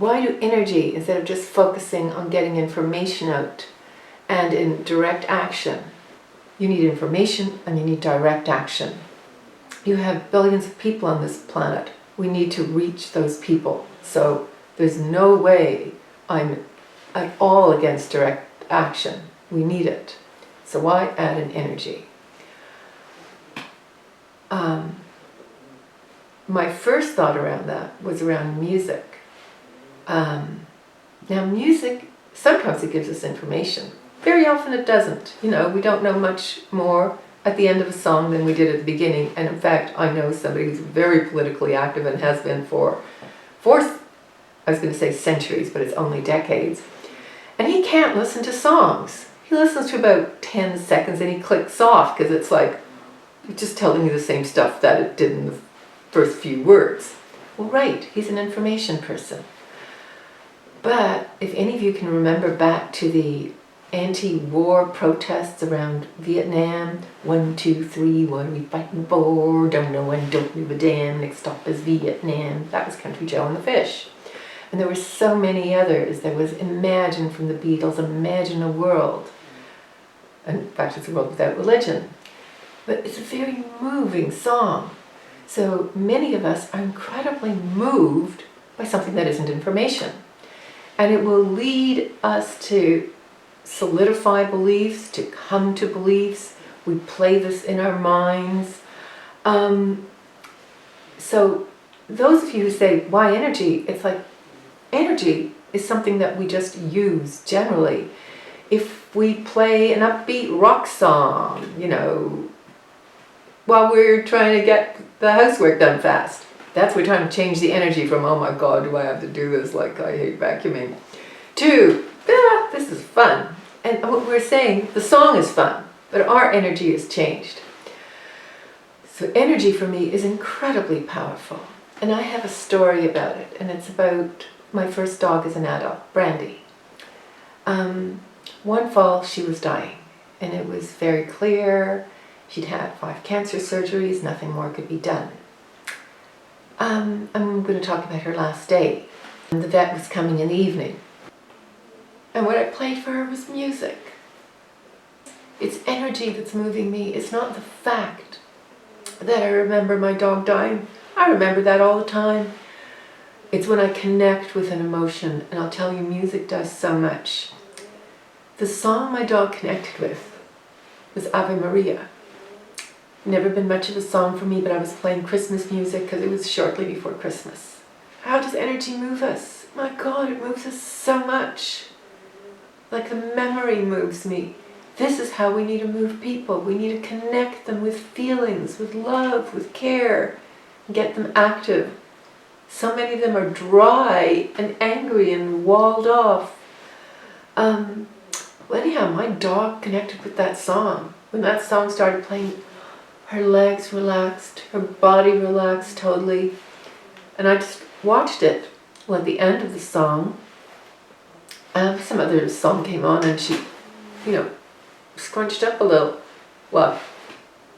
Why do energy instead of just focusing on getting information out and in direct action? You need information and you need direct action. You have billions of people on this planet. We need to reach those people. So there's no way I'm at all against direct action. We need it. So why add an energy? My first thought around that was around music. Now music, sometimes it gives us information. Very often it doesn't. You know, we don't know much more at the end of a song than we did at the beginning. And in fact, I know somebody who's very politically active and has been for I was going to say centuries, but it's only decades. And he can't listen to songs. He listens to about 10 seconds and he clicks off because it's like, it's just telling you the same stuff that it did in the first few words. Well, right, he's an information person. But if any of you can remember back to the anti-war protests around Vietnam, 1, 2, 3, what are we fighting for? Don't know and don't give a damn, next stop is Vietnam. That was Country Joe and the Fish. And there were so many others. There was Imagine from the Beatles, Imagine a World. And in fact, it's a world without religion. But it's a very moving song. So many of us are incredibly moved by something that isn't information. And it will lead us to solidify beliefs, to come to beliefs. We play this in our minds. So those of you who say, why energy? It's like, energy is something that we just use generally. If we play an upbeat rock song, you know, while we're trying to get the housework done fast, that's we're trying to change the energy from, oh my God, do I have to do this, like I hate vacuuming, to, this is fun. And what we're saying, the song is fun, but our energy is changed. So energy for me is incredibly powerful. And I have a story about it, and it's about my first dog as an adult, Brandy. One fall she was dying, and it was very clear. She'd had 5 cancer surgeries, nothing more could be done. I'm going to talk about her last day. The vet was coming in the evening. And what I played for her was music. It's energy that's moving me. It's not the fact that I remember my dog dying. I remember that all the time. It's when I connect with an emotion, and I'll tell you, music does so much. The song my dog connected with was Ave Maria. Never been much of a song for me, but I was playing Christmas music because it was shortly before Christmas. How does energy move us? My God, it moves us so much. Like the memory moves me. This is how we need to move people. We need to connect them with feelings, with love, with care, and get them active. So many of them are dry and angry and walled off. Well, anyhow, my dog connected with that song. When that song started playing, her legs relaxed, her body relaxed totally. And I just watched it. Well, at the end of the song, some other song came on and she, scrunched up a little. Well,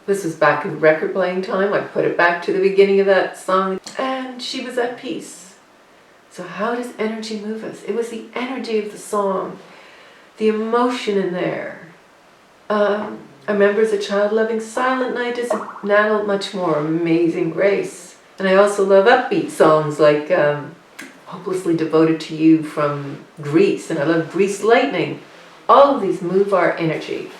this was back in record playing time. I put it back to the beginning of that song and she was at peace. So how does energy move us? It was the energy of the song, the emotion in there. I remember as a child loving Silent Night, as an adult much more, Amazing Grace. And I also love upbeat songs like Hopelessly Devoted to You from Grease, and I love Grease Lightning. All of these move our energy.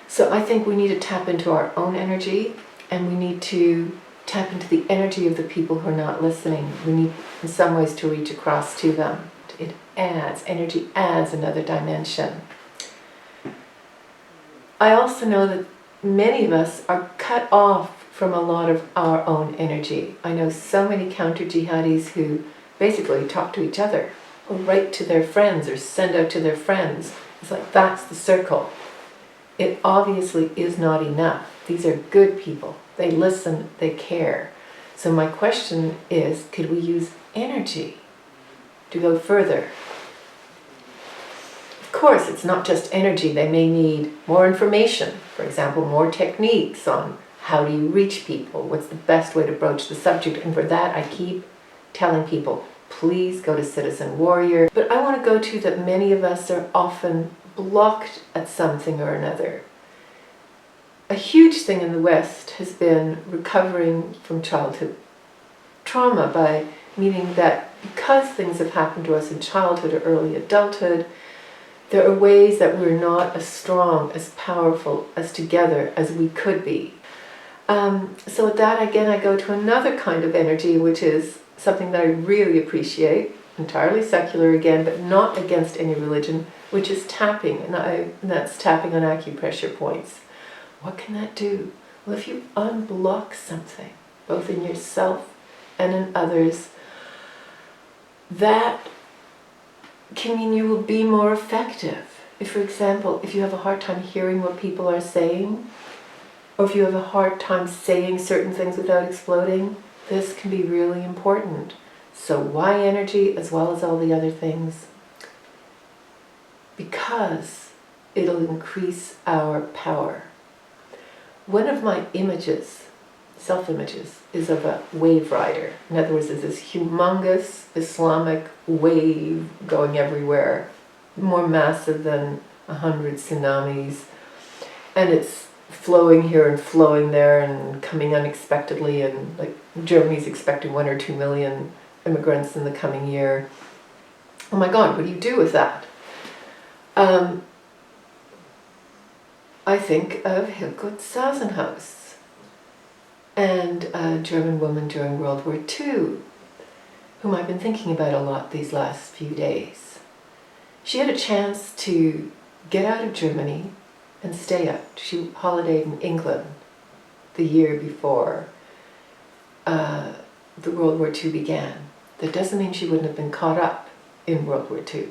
So I think we need to tap into our own energy, and we need to tap into the energy of the people who are not listening. We need in some ways to reach across to them. Energy adds another dimension. I also know that many of us are cut off from a lot of our own energy. I know so many counter-jihadis who basically talk to each other, or write to their friends, or send out to their friends. It's like, that's the circle. It obviously is not enough. These are good people. They listen, they care. So my question is, could we use energy to go further? Of course, it's not just energy. They may need more information. For example, more techniques on how do you reach people? What's the best way to broach the subject? And for that, I keep telling people, please go to Citizen Warrior. But I want to go to that many of us are often blocked at something or another. A huge thing in the West has been recovering from childhood trauma, by meaning that because things have happened to us in childhood or early adulthood, there are ways that we're not as strong, as powerful, as together as we could be. So with that, again, I go to another kind of energy, which is something that I really appreciate, entirely secular again, but not against any religion, which is tapping, and that's tapping on acupressure points. What can that do? Well, if you unblock something, both in yourself and in others, that can mean you will be more effective. If, for example, if you have a hard time hearing what people are saying, or if you have a hard time saying certain things without exploding, this can be really important. So why energy as well as all the other things? Because it'll increase our power. One of my images, self-images, is of a wave rider. In other words, there's this humongous Islamic wave going everywhere, more massive than 100 tsunamis, and it's flowing here and flowing there and coming unexpectedly, and like Germany's expecting 1 or 2 million immigrants in the coming year. Oh my God, what do you do with that? I think of Hiltrud Sassenhaus, and a German woman during World War II, whom I've been thinking about a lot these last few days. She had a chance to get out of Germany and stay out. She holidayed in England the year before the World War II began. That doesn't mean she wouldn't have been caught up in World War II.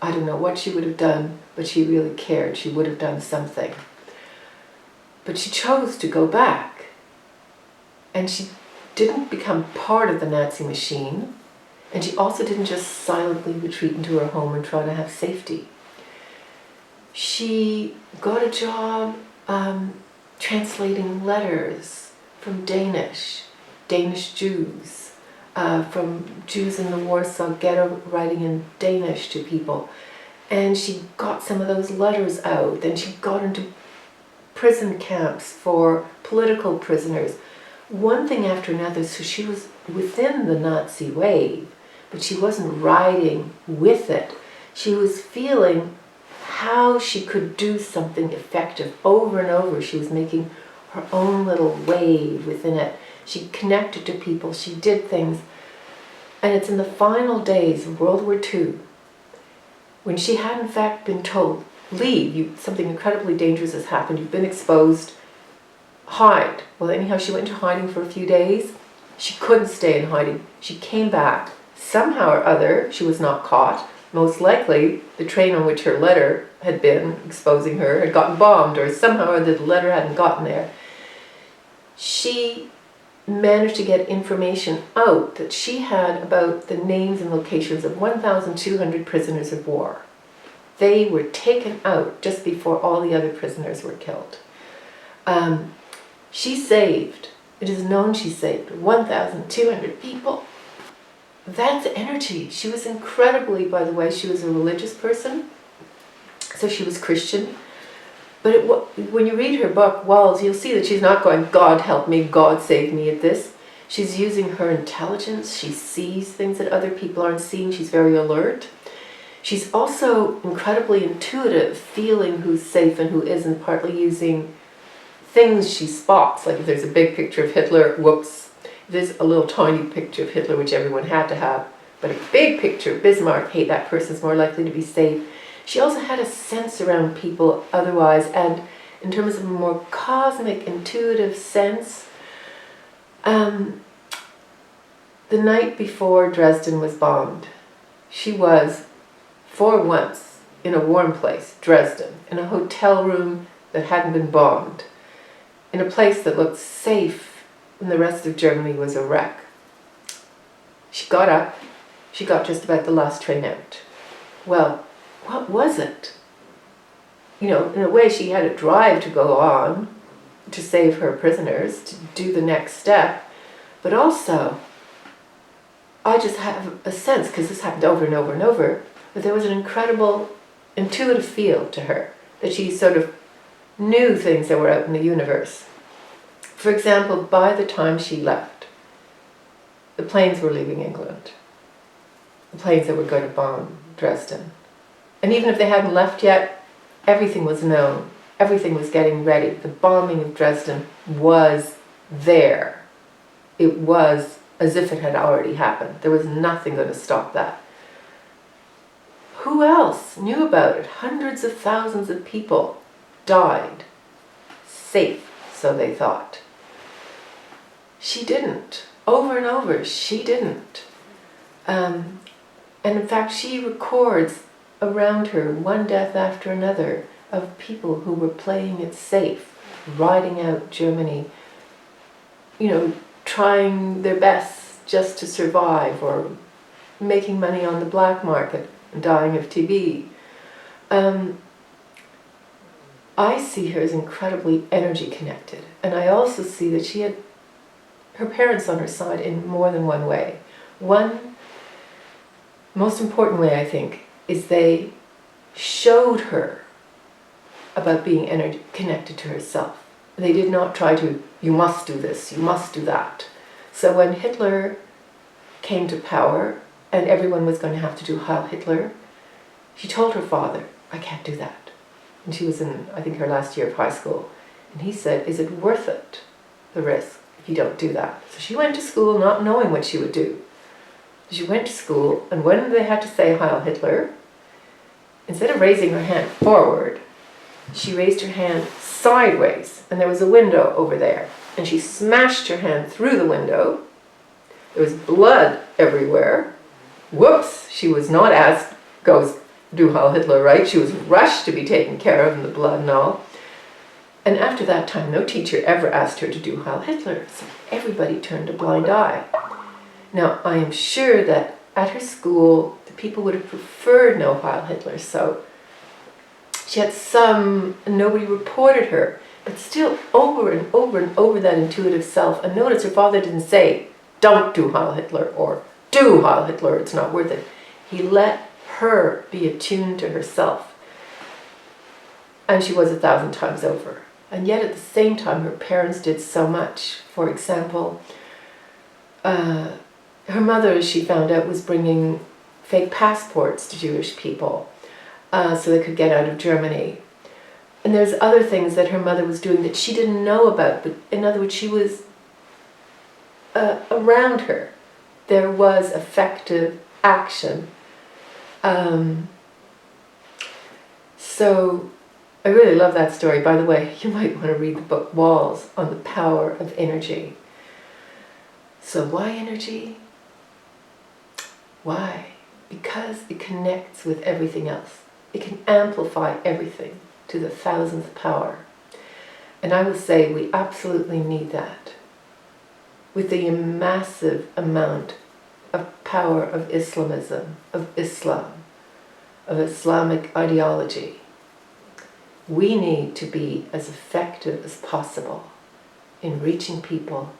I don't know what she would have done, but she really cared. She would have done something. But she chose to go back. And she didn't become part of the Nazi machine. And she also didn't just silently retreat into her home and try to have safety. She got a job translating letters from Danish Jews, from Jews in the Warsaw Ghetto, writing in Danish to people. And she got some of those letters out. Then she got into prison camps for political prisoners. One thing after another, so she was within the Nazi wave, but she wasn't riding with it. She was feeling how she could do something effective over and over. She was making her own little wave within it. She connected to people, she did things. And it's in the final days of World War II, when she had in fact been told, leave, something incredibly dangerous has happened, you've been exposed, hide. Well, anyhow, she went into hiding for a few days. She couldn't stay in hiding. She came back. Somehow or other, she was not caught. Most likely, the train on which her letter had been exposing her had gotten bombed, or somehow or other the letter hadn't gotten there. She managed to get information out that she had about the names and locations of 1,200 prisoners of war. They were taken out just before all the other prisoners were killed. She saved, it is known she saved 1,200 people. That's energy. She was incredibly, by the way, she was a religious person, so she was Christian. But when you read her book, Walls, you'll see that she's not going, God help me, God save me at this. She's using her intelligence. She sees things that other people aren't seeing. She's very alert. She's also incredibly intuitive, feeling who's safe and who isn't, partly using things she spots. Like if there's a big picture of Hitler, whoops. If there's a little tiny picture of Hitler, which everyone had to have, but a big picture of Bismarck, hey, that person's more likely to be safe. She also had a sense around people otherwise, and in terms of a more cosmic, intuitive sense, the night before Dresden was bombed, she was, for once, in a warm place, Dresden, in a hotel room that hadn't been bombed, in a place that looked safe when the rest of Germany was a wreck. She got up, she got just about the last train out. Well, what was it? You know, in a way she had a drive to go on, to save her prisoners, to do the next step, but also, I just have a sense, because this happened over and over and over, that there was an incredible intuitive feel to her, that she sort of knew things that were out in the universe. For example, by the time she left, the planes were leaving England. The planes that were going to bomb Dresden. And even if they hadn't left yet, everything was known. Everything was getting ready. The bombing of Dresden was there. It was as if it had already happened. There was nothing going to stop that. Who else knew about it? Hundreds of thousands of people died. Safe, so they thought. She didn't. Over and over, she didn't. And in fact, she records around her one death after another of people who were playing it safe, riding out Germany, trying their best just to survive, or making money on the black market and dying of TB. I see her as incredibly energy connected, and I also see that she had her parents on her side in more than one way. One most important way, I think, is they showed her about being energy connected to herself. They did not try to, you must do this, you must do that. So when Hitler came to power and everyone was going to have to do Heil Hitler, she told her father, I can't do that. And she was in, I think, her last year of high school. And he said, is it worth it, the risk, if you don't do that? So she went to school not knowing what she would do. She went to school, and when they had to say Heil Hitler, instead of raising her hand forward, she raised her hand sideways, and there was a window over there. And she smashed her hand through the window. There was blood everywhere. Whoops, she was not asked, go do Heil Hitler, right? She was rushed to be taken care of in the blood and all. And after that time, no teacher ever asked her to do Heil Hitler. So everybody turned a blind eye. Now, I am sure that at her school, the people would have preferred no Heil Hitler, so she had nobody reported her, but still over and over and over that intuitive self. And notice her father didn't say, don't do Heil Hitler, or do Heil Hitler, it's not worth it. He let her be attuned to herself. And she was 1,000 times over. And yet at the same time, her parents did so much. For example, her mother, as she found out, was bringing fake passports to Jewish people so they could get out of Germany. And there's other things that her mother was doing that she didn't know about, but in other words, she was around her. There was effective action. So I really love that story. By the way, you might want to read the book Walls on the Power of Energy. So why energy? Why? Because it connects with everything else. It can amplify everything to the 1,000th power. And I will say we absolutely need that. With the massive amount of power of Islamism, of Islam, of Islamic ideology, we need to be as effective as possible in reaching people,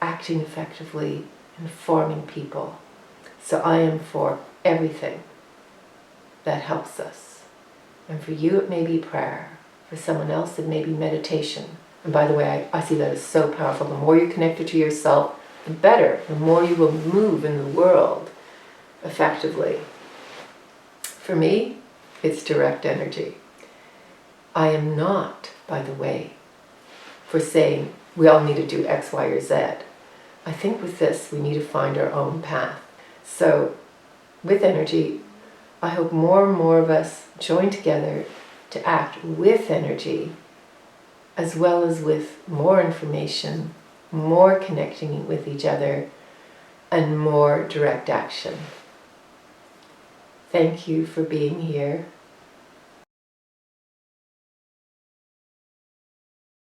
acting effectively, informing people. So I am for everything that helps us. And for you it may be prayer. For someone else it may be meditation. And by the way, I see that as so powerful. The more you're connected to yourself, the better. The more you will move in the world effectively. For me, it's direct energy. I am not, by the way, for saying we all need to do X, Y, or Z. I think with this, we need to find our own path. So, with energy, I hope more and more of us join together to act with energy, as well as with more information, more connecting with each other, and more direct action. Thank you for being here.